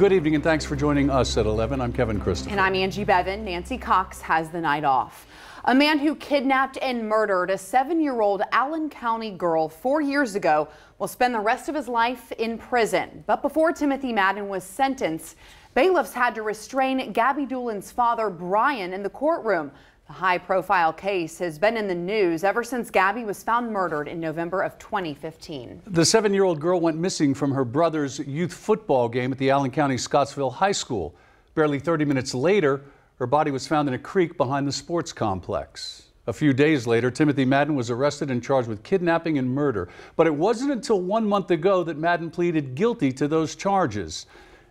Good evening and thanks for joining us at 11. I'm Kevin Christopher. And I'm Angie Bevan. Nancy Cox has the night off. A man who kidnapped and murdered a 7-year-old Allen County girl 4 years ago will spend the rest of his life in prison. But before Timothy Madden was sentenced, bailiffs had to restrain Gabby Doolin's father, Brian, in the courtroom. The high-profile case has been in the news ever since Gabby was found murdered in November of 2015. The 7-year-old girl went missing from her brother's youth football game at the Allen County Scottsville High School. Barely 30 minutes later, her body was found in a creek behind the sports complex. A few days later, Timothy Madden was arrested and charged with kidnapping and murder. But it wasn't until 1 month ago that Madden pleaded guilty to those charges.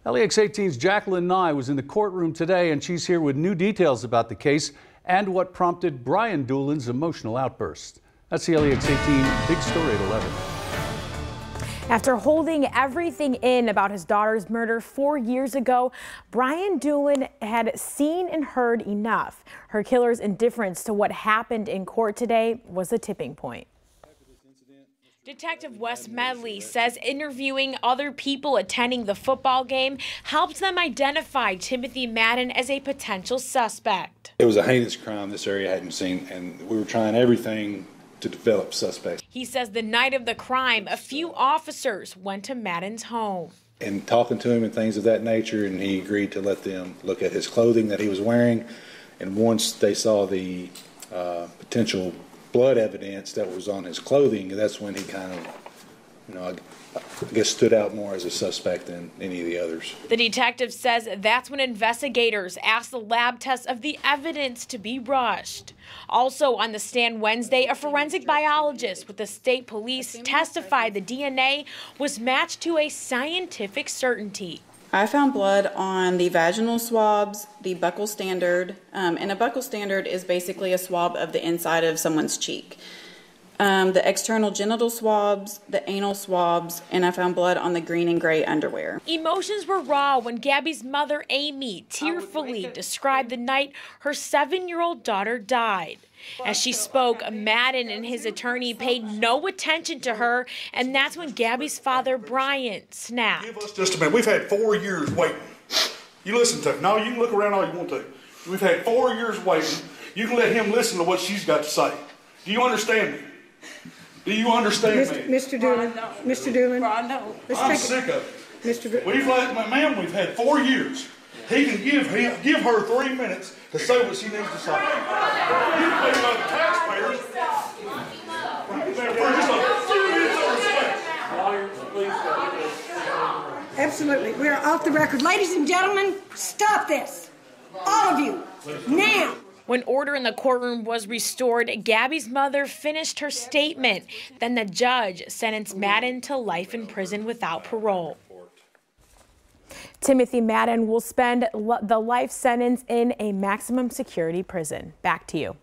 LEX 18's Jacqueline Nye was in the courtroom today, and she's here with new details about the case and what prompted Brian Doolin's emotional outburst. That's the LEX 18 big story at 11. After holding everything in about his daughter's murder 4 years ago, Brian Doolin had seen and heard enough. Her killer's indifference to what happened in court today was a tipping point. Detective Wes Medley says interviewing other people attending the football game helped them identify Timothy Madden as a potential suspect. It was a heinous crime this area hadn't seen, and we were trying everything to develop suspects. He says the night of the crime, a few officers went to Madden's home. And talking to him and things of that nature, and he agreed to let them look at his clothing that he was wearing. And once they saw the potential blood evidence that was on his clothing, that's when he kind of, I guess stood out more as a suspect than any of the others. The detective says that's when investigators asked the lab tests of the evidence to be rushed. Also on the stand Wednesday, a forensic biologist with the state police testified the DNA was matched to a scientific certainty. I found blood on the vaginal swabs, the buccal standard, and a buccal standard is basically a swab of the inside of someone's cheek. The external genital swabs, the anal swabs, and I found blood on the green and gray underwear. Emotions were raw when Gabby's mother, Amy, tearfully described the night her 7-year-old daughter died. As she spoke, Madden and his attorney paid no attention to her, and that's when Gabby's father, Brian, snapped. Give us just a minute. We've had 4 years waiting. You listen to me. No, you can look around all you want to. We've had 4 years waiting. You can let him listen to what she's got to say. Do you understand me? Do you understand me? Mr. Doolin, Mr. Doolin, I'm sick of it. Mr. Doolin. We've had 4 years. He can give her 3 minutes to say what she needs to say. You can blame the taxpayers. For just a few minutes of respect. Absolutely. We are off the record. Ladies and gentlemen, stop this. All of you, now. When order in the courtroom was restored, Gabby's mother finished her statement. Then the judge sentenced Madden to life in prison without parole. Timothy Madden will spend the life sentence in a maximum security prison. Back to you.